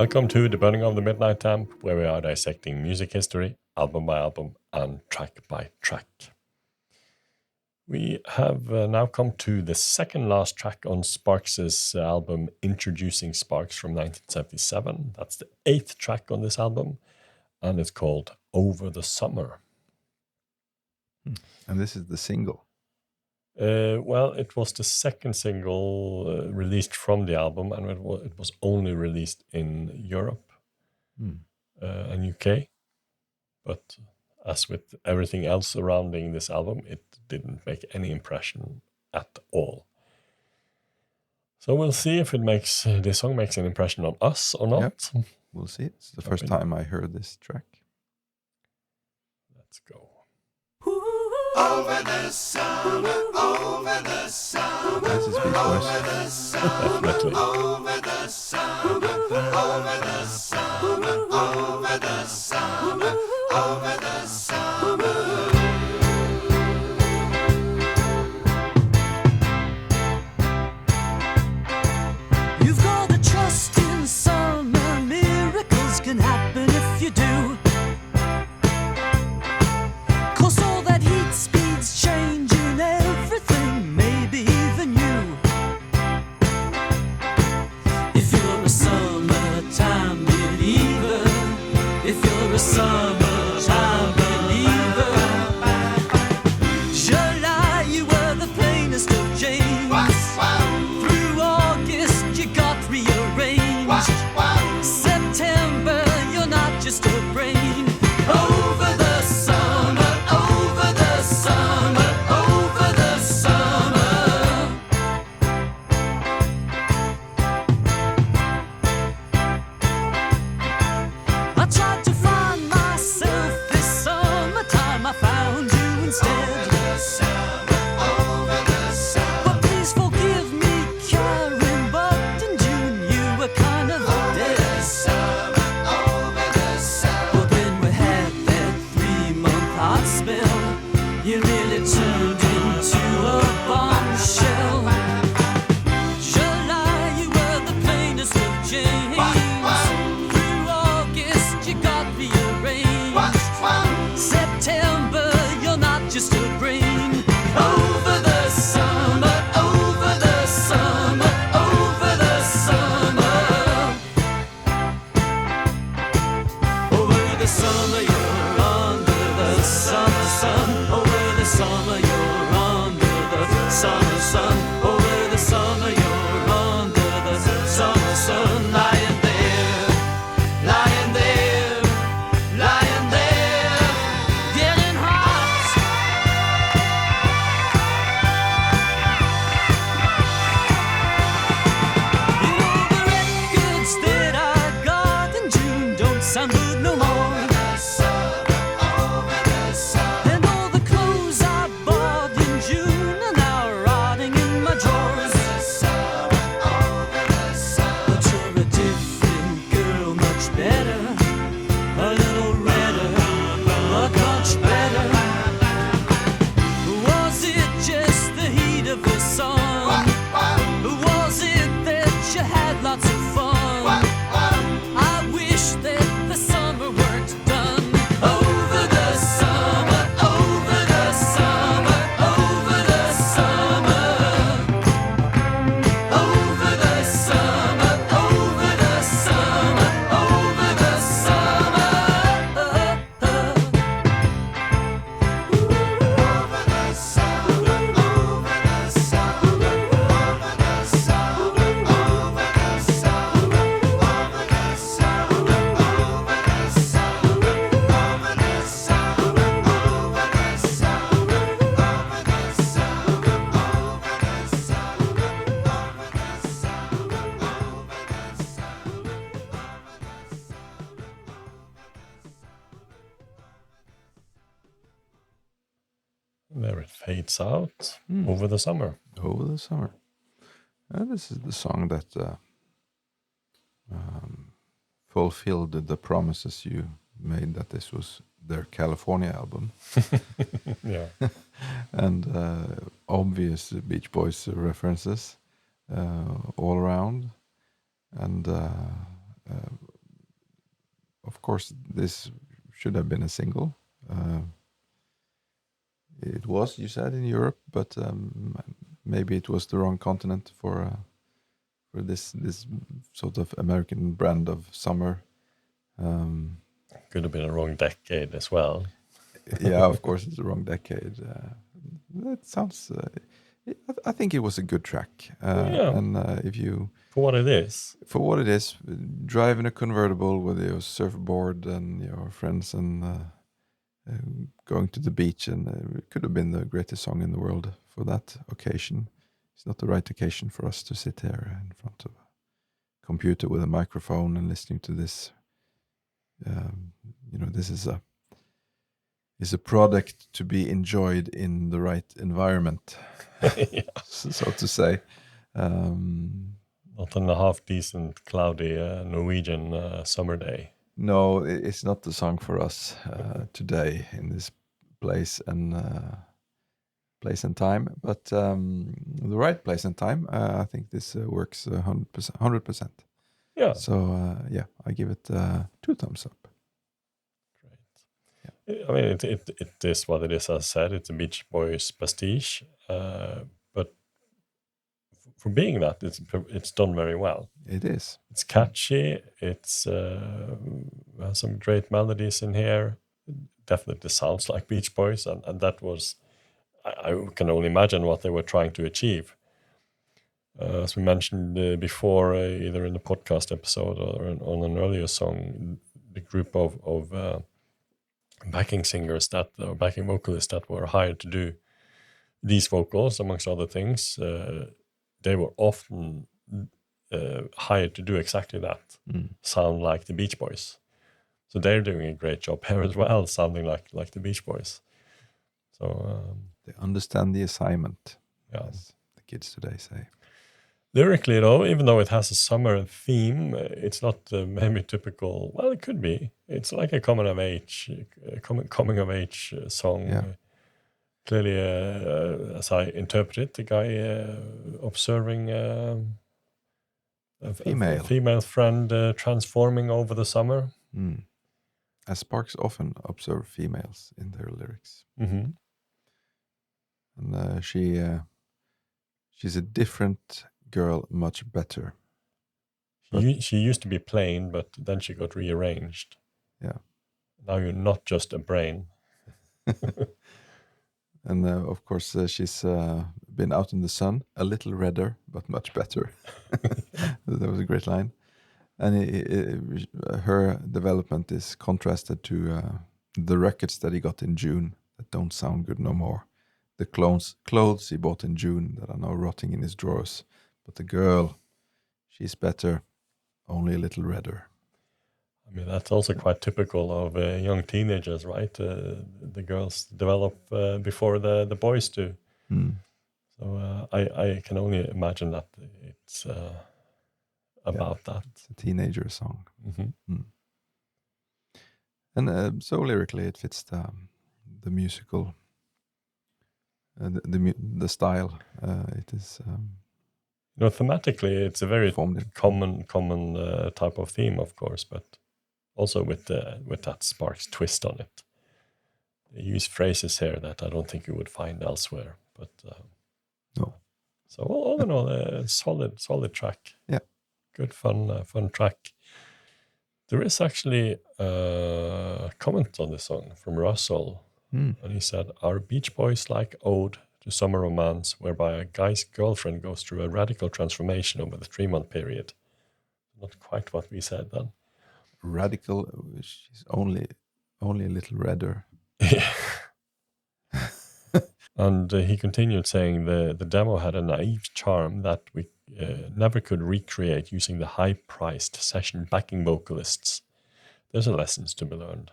Welcome to The Burning of the Midnight Lamp, where we are dissecting music history, album by album, and track by track. We have now come to the second last track on Sparks' album Introducing Sparks from 1977. That's the 8th track on this album, and it's called Over the Summer. And this is the single. Well, it was the second single released from the album, and it was only released in Europe and UK. But as with everything else surrounding this album, it didn't make any impression at all. So we'll see if this song makes an impression on us or not. Yep. We'll see. It's the first time I heard this track. Let's go. Over the summer, over the summer, This is Beach Boys. over the summer, Definitely. over the summer, over the summer, over the summer, over the summer. You've got to trust in summer. Miracles can happen if you do. 'Cause all that heat speed's changing everything, maybe even you. If you're a summertime believer, if you're a summertime believer, July you were the plainest of James. Through August you got rearranged. September you're not just a brain. Over the summer, over the summer, over the summer. I tried to find myself this summertime, I found you instead. But please forgive me, Karen, but in June you were kind of dead. But when we had that 3-month hot spell, you really turned into a bombshell. July, you were the plainest of James. Through August, you got rearranged. September, you're not just a brain. Over the summer, over the summer, over the summer. Over the summer, you're under the summer sun. Over the summer, you're under the summer sun. Over the summer, you're under the summer sun. Lying there, lying there, lying there, getting hot. You know the records that I got in June don't sound good no more. And all the clothes I bought in June are now rotting in my drawers. But you're a different girl, much better, a little redder, but much better. Was it just the heat of the sun? Was it that you had lots of fun? I wish that the summer weren't done. Over the summer, over the summer, over the summer. Over the summer, over the summer, over the summer. There it fades out. Over the Summer. Over the summer. This is the song that fulfilled the promises you made that this was their California album. Yeah. And obvious Beach Boys references all around. And of course, this should have been a single. It was, you said, in Europe, but maybe it was the wrong continent for this sort of American brand of summer. Could have been a wrong decade as well. Yeah, of course, it's the wrong decade. That sounds. I think it was a good track, and if you for what it is, driving a convertible with your surfboard and your friends and going to the beach, and it could have been the greatest song in the world for that occasion. It's not the right occasion for us to sit here in front of a computer with a microphone and listening to this. This is a product to be enjoyed in the right environment, so to say. Not on a half-decent, cloudy Norwegian summer day. No, it's not the song for us today in this place and time. But the right place and time, I think this works 100%. Yeah. So I give it 2 thumbs up. I mean, it is what it is. As I said, it's a Beach Boys pastiche, but for being that, it's done very well. It is. It's catchy. It's has some great melodies in here. It definitely sounds like Beach Boys, and that was, I can only imagine what they were trying to achieve. As we mentioned before, either in the podcast episode or on an earlier song, the group of backing singers or backing vocalists that were hired to do these vocals, amongst other things, they were often hired to do exactly that, sound like the Beach Boys. So they're doing a great job here as well, sounding like the Beach Boys. So they understand the assignment, as the kids today say. Lyrically, though, even though it has a summer theme, it's not maybe typical. Well, it could be. It's like a coming of age song. Yeah. Clearly, as I interpret it, the guy observing a female friend transforming over the summer. As Sparks often observe females in their lyrics. Mm-hmm. And she's a different girl, much better. She used to be plain, but then she got rearranged. Yeah. Now you're not just a brain. And of course, she's been out in the sun, a little redder, but much better. That was a great line. And her development is contrasted to the records that he got in June that don't sound good no more. The clothes he bought in June that are now rotting in his drawers. But the girl, she's better, only a little redder. I mean, that's also quite typical of young teenagers, right? The girls develop before the boys do. So I can only imagine that it's about that. It's a teenager song. Mm-hmm. And so lyrically it fits the musical, the style. It is... thematically, it's a very common type of theme, of course, but also with that Sparks twist on it. They use phrases here that I don't think you would find elsewhere. But no. So all in all, a solid track. Yeah, good fun track. There is actually a comment on this song from Russell, and he said, "Our Beach Boys like ode to summer romance, whereby a guy's girlfriend goes through a radical transformation over the 3-month period." Not quite what we said then. Radical, she's only a little redder. And he continued saying the demo had a naive charm that we never could recreate using the high-priced session backing vocalists. There's a lessons to be learned.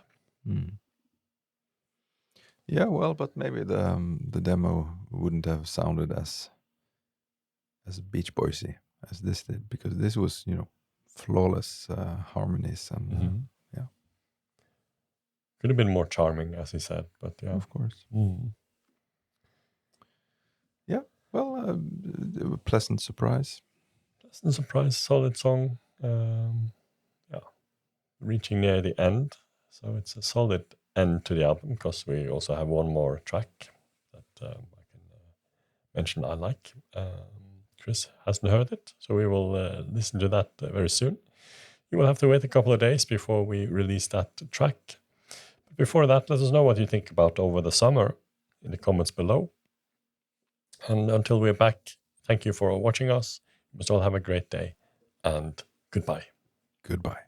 Yeah, well, but maybe the demo wouldn't have sounded as Beach Boysy as this did, because this was, flawless harmonies and yeah. Could have been more charming, as he said, but yeah, of course. Yeah, well, a pleasant surprise. Solid song. Yeah, reaching near the end. So it's a solid end to the album because we also have one more track that I can mention I like. Chris hasn't heard it, so we will listen to that very soon. You will have to wait a couple of days before we release that track. But before that, let us know what you think about Over the Summer in the comments below. And until we're back, thank you for watching us. You must all have a great day, and goodbye. Goodbye.